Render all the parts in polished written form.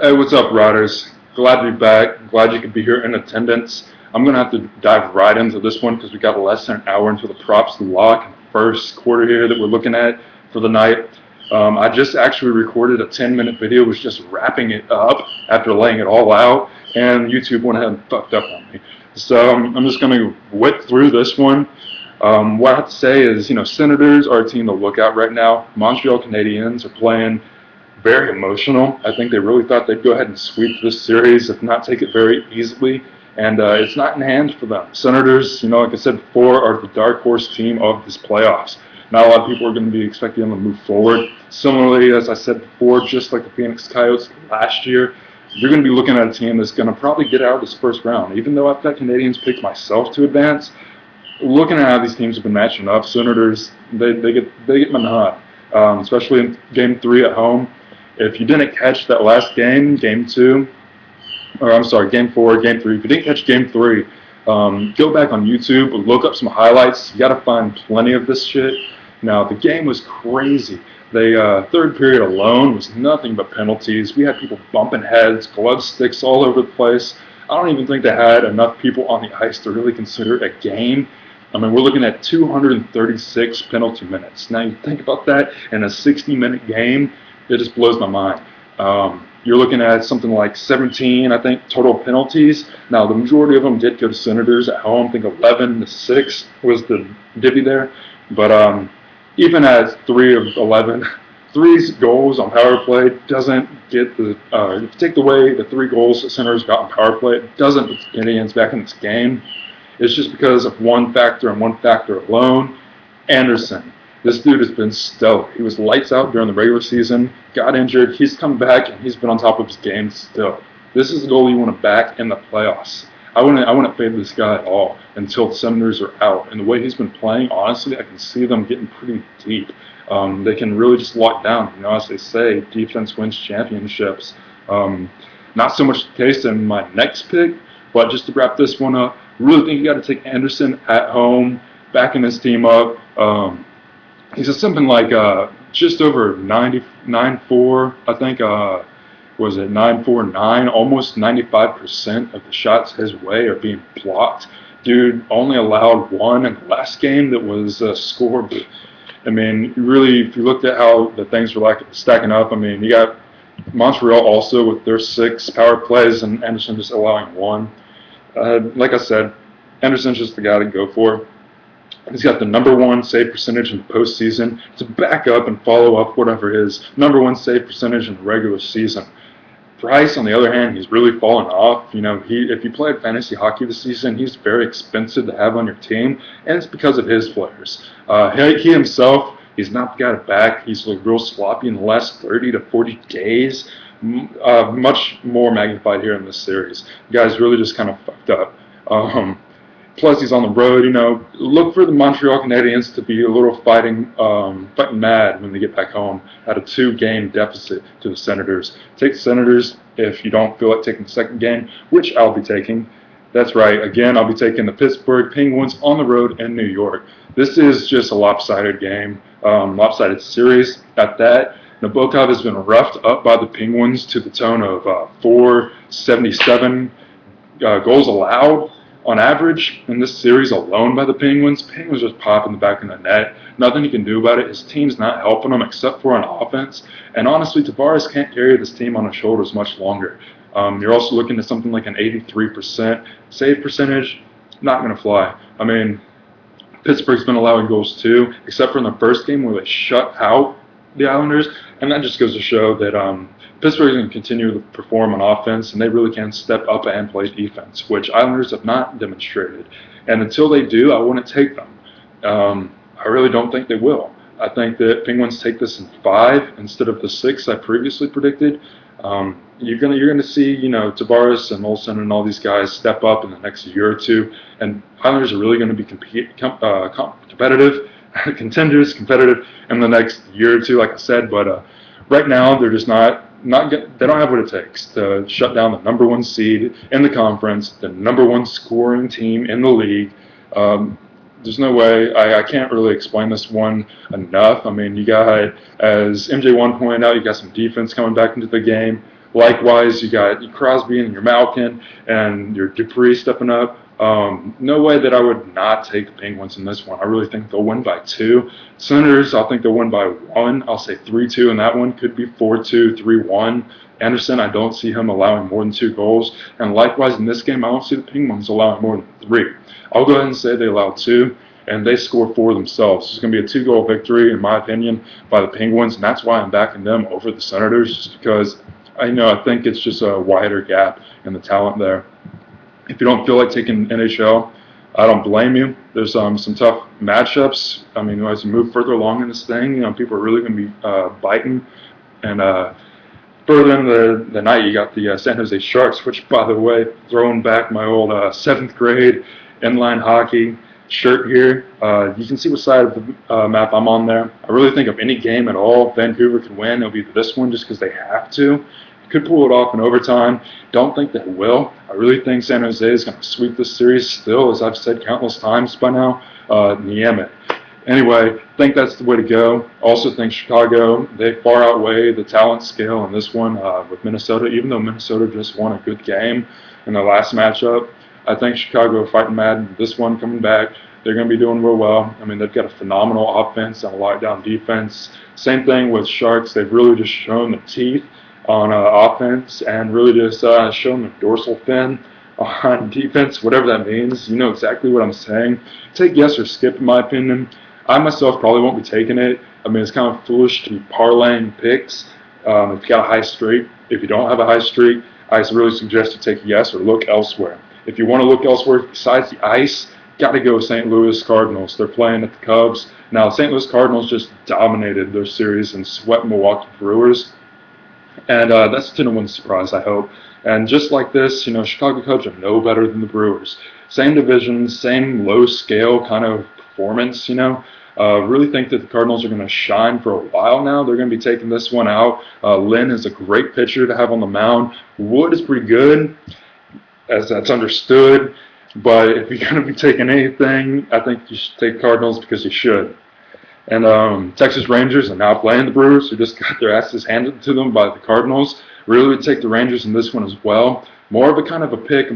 Hey, what's up, riders? Glad to be back. Glad you could be here in attendance. I'm going to have to dive right into this one because we got less than an hour into the props lock in the first quarter here that we're looking at for the night. I just actually recorded a 10-minute video, was just wrapping it up after laying it all out, and YouTube went ahead and fucked up on me. So I'm just going to whip through this one. What I have to say is, Senators are a team to look at right now. Montreal Canadiens are playing very emotional. I think they really thought they'd go ahead and sweep this series, if not take it very easily. And it's not in hand for them. Senators, like I said before, are the dark horse team of this playoffs. Not a lot of people are going to be expecting them to move forward. Similarly, as I said before, just like the Phoenix Coyotes last year, you're going to be looking at a team that's going to probably get out of this first round. Even though I've got Canadians picked myself to advance, looking at how these teams have been matching up, Senators, they get my nod, especially in Game 3 at home. If you didn't catch that last game, Game 4, Game 3, if you didn't catch Game 3, go back on YouTube, look up some highlights. You got to find plenty of this shit. Now, the game was crazy. The third period alone was nothing but penalties. We had people bumping heads, glove sticks all over the place. I don't even think they had enough people on the ice to really consider it a game. I mean, we're looking at 236 penalty minutes. Now, you think about that in a 60-minute game, it just blows my mind. You're looking at something like 17, I think, total penalties. Now, the majority of them did go to Senators at home. I think 11-6 was the divvy there. But even at 3 of 11, 3 goals on power play doesn't get the if you take away the 3 goals that Senators got on power play, it doesn't put the Canadiens back in this game. It's just because of one factor and one factor alone. Anderson. This dude has been stellar. He was lights out during the regular season, got injured, he's come back, and he's been on top of his game still. This is the goal you want to back in the playoffs. I wouldn't favor this guy at all until the Senators are out. And the way he's been playing, honestly, I can see them getting pretty deep. They can really just lock down. As they say, defense wins championships. Not so much the case in my next pick, but just to wrap this one up, I really think you got to take Anderson at home, backing his team up. He's at something like just over 99.4, I think. Was it 949? Almost 95% of the shots his way are being blocked. Dude only allowed 1 in the last game that was scored. I mean, really, if you looked at how the things were stacking up, I mean, you got Montreal also with their 6 power plays and Anderson just allowing 1. Like I said, Anderson's just the guy to go for. He's got the #1 save percentage in the postseason to back up and follow up whatever his #1 save percentage in the regular season. Price, on the other hand, he's really fallen off. If you played fantasy hockey this season, he's very expensive to have on your team, and it's because of his players. He himself, he's not the guy to back. He's looked real sloppy in the last 30 to 40 days. Much more magnified here in this series. The guy's really just kind of fucked up. Plus, he's on the road. Look for the Montreal Canadiens to be a little fighting mad when they get back home at a 2-game deficit to the Senators. Take the Senators if you don't feel like taking the second game, which I'll be taking. That's right. Again, I'll be taking the Pittsburgh Penguins on the road in New York. This is just a lopsided game, lopsided series at that. Nabokov has been roughed up by the Penguins to the tone of 477 goals allowed on average in this series alone by the Penguins. Penguins just popping the back of the net. Nothing he can do about it. His team's not helping him except for on offense. And honestly, Tavares can't carry this team on his shoulders much longer. You're also looking at something like an 83% save percentage. Not going to fly. I mean, Pittsburgh's been allowing goals too, except for in the first game where they shut out the Islanders. And that just goes to show that Pittsburgh can continue to perform on offense, and they really can step up and play defense, which Islanders have not demonstrated. And until they do, I wouldn't take them. I really don't think they will. I think that Penguins take this in 5 instead of the 6 I previously predicted. You're gonna see, Tavares and Olsen and all these guys step up in the next year or two, and Islanders are really going to be competitive, competitive in the next year or two, like I said. But right now, they're just not they don't have what it takes to shut down the #1 seed in the conference, the #1 scoring team in the league. There's no way. I can't really explain this one enough. I mean, you got, as MJ1 pointed out, you got some defense coming back into the game. Likewise, you got your Crosby and your Malkin and your Dupree stepping up. No way that I would not take the Penguins in this one. I really think they'll win by 2. Senators, I think they'll win by 1. I'll say 3-2 in that one. Could be 4-2, 3-1. Anderson, I don't see him allowing more than 2 goals. And likewise, in this game, I don't see the Penguins allowing more than 3. I'll go ahead and say they allow 2, and they score 4 themselves. It's going to be a 2-goal victory, in my opinion, by the Penguins, and that's why I'm backing them over the Senators, just because I think it's just a wider gap in the talent there. If you don't feel like taking NHL, I don't blame you. There's some tough matchups. I mean, as you move further along in this thing, people are really going to be biting. And further in the night, you got the San Jose Sharks, which, by the way, throwing back my old 7th grade inline hockey shirt here. You can see what side of the map I'm on there. I really think of any game at all, Vancouver could win. It'll be this one just because they have to. Could pull it off in overtime. Don't think they will. I really think San Jose is going to sweep this series still, as I've said countless times by now. Niemi. Anyway, think that's the way to go. Also think Chicago, they far outweigh the talent scale in this one with Minnesota, even though Minnesota just won a good game in the last matchup. I think Chicago fighting mad in this one coming back. They're going to be doing real well. I mean, they've got a phenomenal offense and a lockdown defense. Same thing with Sharks. They've really just shown the teeth on offense and really just shown the dorsal fin on defense, whatever that means. You know exactly what I'm saying. Take yes or skip, in my opinion. I myself probably won't be taking it. I mean, it's kind of foolish to be parlaying picks if you got a high streak. If you don't have a high streak, I really suggest you take yes or look elsewhere. If you want to look elsewhere besides the ice, got to go St. Louis Cardinals. They're playing at the Cubs. Now, St. Louis Cardinals just dominated their series and swept Milwaukee Brewers. And that's to no one's surprise, I hope. And just like this, Chicago Cubs are no better than the Brewers. Same division, same low-scale kind of performance, really think that the Cardinals are going to shine for a while now. They're going to be taking this one out. Lynn is a great pitcher to have on the mound. Wood is pretty good, as that's understood. But if you're going to be taking anything, I think you should take Cardinals because you should. And Texas Rangers are now playing the Brewers, who just got their asses handed to them by the Cardinals. Really would take the Rangers in this one as well. More of a kind of a pick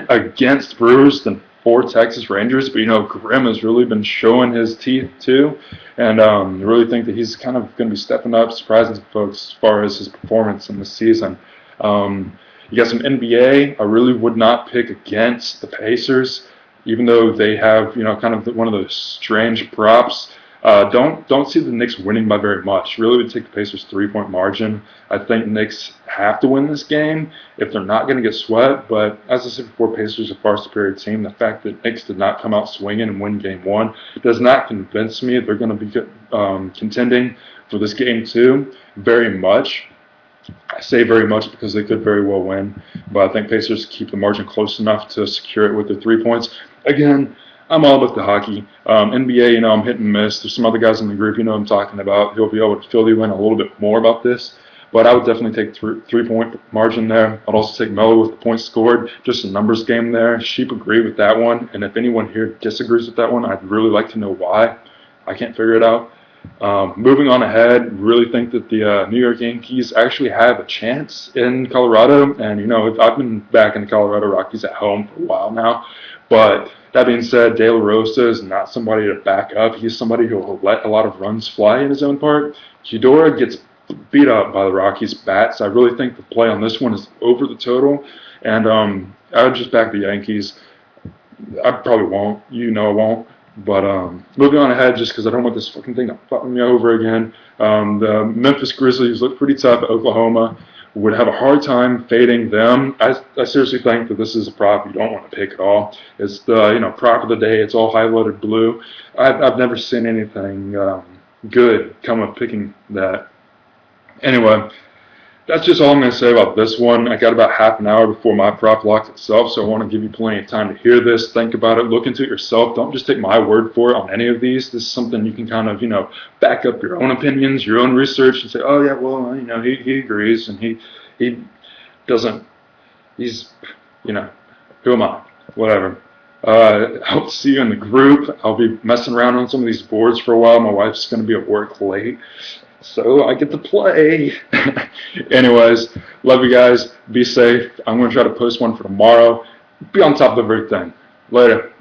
against Brewers than for Texas Rangers. But, Grimm has really been showing his teeth too. And I really think that he's kind of going to be stepping up, surprising some folks as far as his performance in the season. You got some NBA. I really would not pick against the Pacers, even though they have, kind of one of those strange props. Don't see the Knicks winning by very much. Really would take the Pacers 3-point margin. I think Knicks have to win this game if they're not going to get swept. But as I said before, Pacers are a far superior team. The fact that Knicks did not come out swinging and win Game 1 does not convince me that they're going to be contending for this Game 2 very much. I say very much because they could very well win, but I think Pacers keep the margin close enough to secure it with their 3 points. Again, I'm all about the hockey. NBA, I'm hit and miss. There's some other guys in the group, I'm talking about. He'll be able to fill you in a little bit more about this, but I would definitely take 3-point margin there. I'd also take Melo with the points scored. Just a numbers game there. Sheep agree with that one, and if anyone here disagrees with that one, I'd really like to know why. I can't figure it out. Moving on ahead, really think that the New York Yankees actually have a chance in Colorado. And, I've been back in the Colorado Rockies at home for a while now. But that being said, De La Rosa is not somebody to back up. He's somebody who will let a lot of runs fly in his own part. Chidora gets beat up by the Rockies' bats. I really think the play on this one is over the total. And I would just back the Yankees. I probably won't. I won't. But moving on ahead, just because I don't want this fucking thing to fuck me over again. The Memphis Grizzlies look pretty tough at Oklahoma. Would have a hard time fading them. I seriously think that this is a prop you don't want to pick at all. It's the prop of the day. It's all highlighted blue. I've never seen anything good come of picking that. Anyway, that's just all I'm going to say about this one. I got about half an hour before my prop locks itself, so I want to give you plenty of time to hear this, think about it, look into it yourself. Don't just take my word for it on any of these. This is something you can kind of, back up your own opinions, your own research, and say, oh, yeah, well, he agrees, and he doesn't, he's, who am I? Whatever. I hope to see you in the group. I'll be messing around on some of these boards for a while. My wife's going to be at work late. So I get to play. Anyways, love you guys. Be safe. I'm going to try to post one for tomorrow. Be on top of everything. Later.